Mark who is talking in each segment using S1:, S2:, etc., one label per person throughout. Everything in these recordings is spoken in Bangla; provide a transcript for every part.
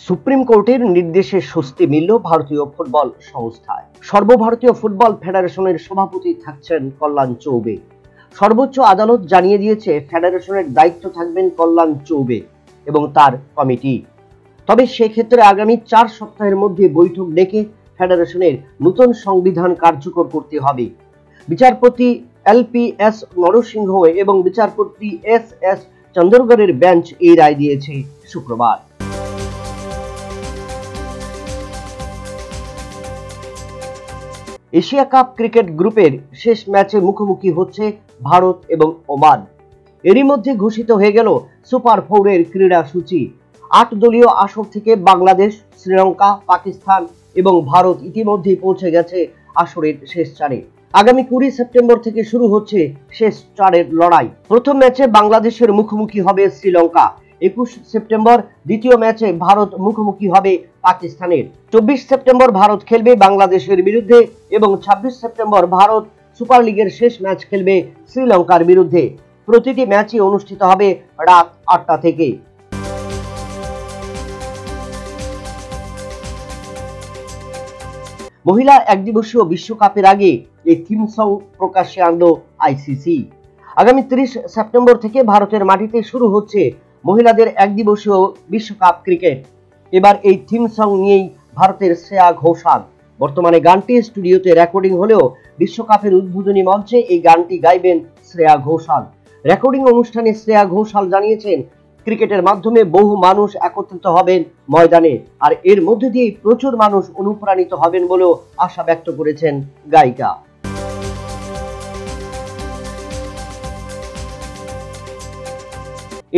S1: সুপ্রিম কোর্টের নির্দেশে স্বস্তি মিলল ভারতীয় ফুটবল সংস্থায়। সর্বভারতীয় ফুটবল ফেডারেশনের সভাপতি থাকছেন কল্যাণ চৌবে। সর্বোচ্চ আদালত জানিয়ে দিয়েছে ফেডারেশনের দায়িত্ব থাকবেন কল্যাণ চৌবে এবং তার কমিটি। তবে সেক্ষেত্রে আগামী 4 সপ্তাহের মধ্যে বৈঠক ডেকে ফেডারেশনের নতুন সংবিধান কার্যকর করতে হবে। বিচারপতি LPS নরসিংহ এবং বিচারপতি SS চন্দ্রগড়ের বেঞ্চ এই রায় দিয়েছে শুক্রবার। এশিয়া কাপ ক্রিকেট গ্রুপের শেষ ম্যাচে মুখোমুখি হচ্ছে ভারত এবং ওমান। এরই মধ্যে ঘোষিত হয়ে গেল সুপার 4-এর ক্রীড়া সূচি। 8 দলীয় আসর থেকে বাংলাদেশ, শ্রীলঙ্কা, পাকিস্তান এবং ভারত ইতিমধ্যে পৌঁছে গেছে আসরের শেষ 4-এ। আগামী 20 সেপ্টেম্বর থেকে শুরু হচ্ছে শেষ 4-এর লড়াই। প্রথম ম্যাচে বাংলাদেশের মুখোমুখি হবে শ্রীলঙ্কা। 21 সেপ্টেম্বর দ্বিতীয় ম্যাচে ভারত মুখোমুখি হবে পাকিস্তানের। 24 সেপ্টেম্বর ভারত খেলবে বাংলাদেশের বিরুদ্ধে এবং 26 সেপ্টেম্বর ভারত সুপার লিগের শেষ ম্যাচ খেলবে শ্রীলঙ্কার বিরুদ্ধে। প্রতিটি ম্যাচই অনুষ্ঠিত হবে রাত 8টা থেকে। মহিলা একদিবসীয় বিশ্বকাপের আগে এই থিম সং প্রকাশ্যে আনলো ICC। আগামী 30 সেপ্টেম্বর থেকে ভারতের মাটিতে শুরু হচ্ছে মহিলাদের একদিবসীয় বিশ্বকাপ ক্রিকেট। এবার এই থিম সং নিয়েই ভারতের শ্রেয়া ঘোষাল। বর্তমানে গানটি স্টুডিওতে রেকর্ডিং হলেও বিশ্বকাপের উদ্বোধনী মঞ্চে এই গানটি গাইবেন শ্রেয়া ঘোষাল। রেকর্ডিং অনুষ্ঠানে শ্রেয়া ঘোষাল জানিয়েছেন, ক্রিকেটের মাধ্যমে বহু মানুষ একত্রিত হবেন ময়দানে, আর এর মধ্যে দিয়ে প্রচুর মানুষ অনুপ্রাণিত হবেন বলেও আশা ব্যক্ত করেছেন গায়িকা।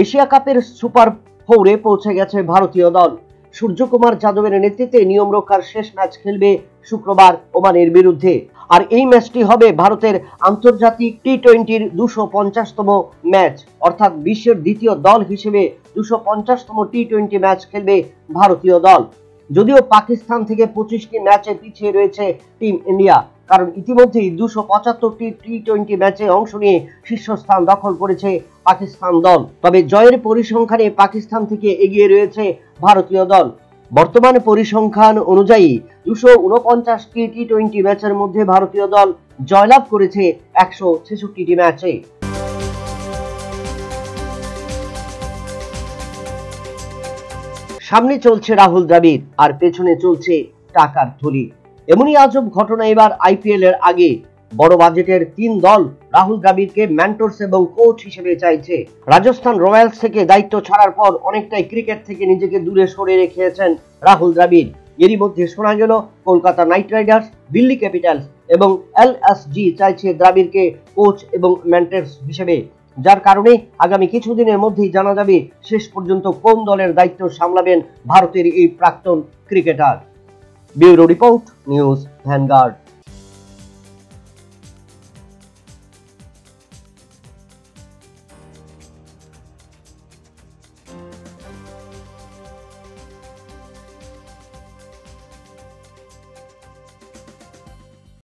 S1: এশিয়া কাপের সুপার 4-এ পৌঁছে গেছে ভারতীয় দল। সূর্যকুমার যাদবের নেতৃত্বে নিয়ম রক্ষার শেষ ম্যাচ খেলবে শুক্রবার ওমানের বিরুদ্ধে। আর এই ম্যাচটি হবে ভারতের আন্তর্জাতিক টি-20-র 250তম ম্যাচ, অর্থাৎ বিশ্বের দ্বিতীয় দল হিসেবে 250তম টি-20 ম্যাচ খেলবে ভারতীয় দল। যদিও পাকিস্তান থেকে 25টি ম্যাচে পিছিয়ে রয়েছে টিম ইন্ডিয়া, কারণ ইতিমধ্যেই 275টি টি-20 ম্যাচে অংশ নিয়ে শীর্ষস্থান দখল করেছে পাকিস্তান দল। তবে জয়ের পরিসংখ্যানে পাকিস্তান থেকে এগিয়ে রয়েছে ভারতীয় দল। বর্তমানে পরিসংখ্যান অনুযায়ী 249টি টি-20 ম্যাচের মধ্যে ভারতীয় দল জয়লাভ করেছে 166টি ম্যাচে। সামনে চলছে রাহুল দ্রাবিড় আর পেছনে চলছে টাকার থলি। এমনই আজব ঘটনা এবার IPL এর আগে। বড় বাজেটের 3 দল রাহুল দ্রাবিড়কে মেন্টরস এবং কোচ হিসেবে চাইছে। রাজস্থান রয়্যালস থেকে দায়িত্ব ছাড়ার পর অনেকটাই ক্রিকেট থেকে নিজেকে দূরে সরে রেখেছেন রাহুল দ্রাবিড়। এরই মধ্যে শোনা গেল Kolkata night Riders, Delhi Capitals এবং LSG চাইছে দ্রাবিড়কে কোচ এবং মেন্টরস হিসেবে, যার কারণে আগামী কিছুদিনের মধ্যেই জানা যাবে শেষ পর্যন্ত কোন দলের দায়িত্ব সামলাবেন ভারতের এই প্রাক্তন cricketer. Bureau report, news vanguard.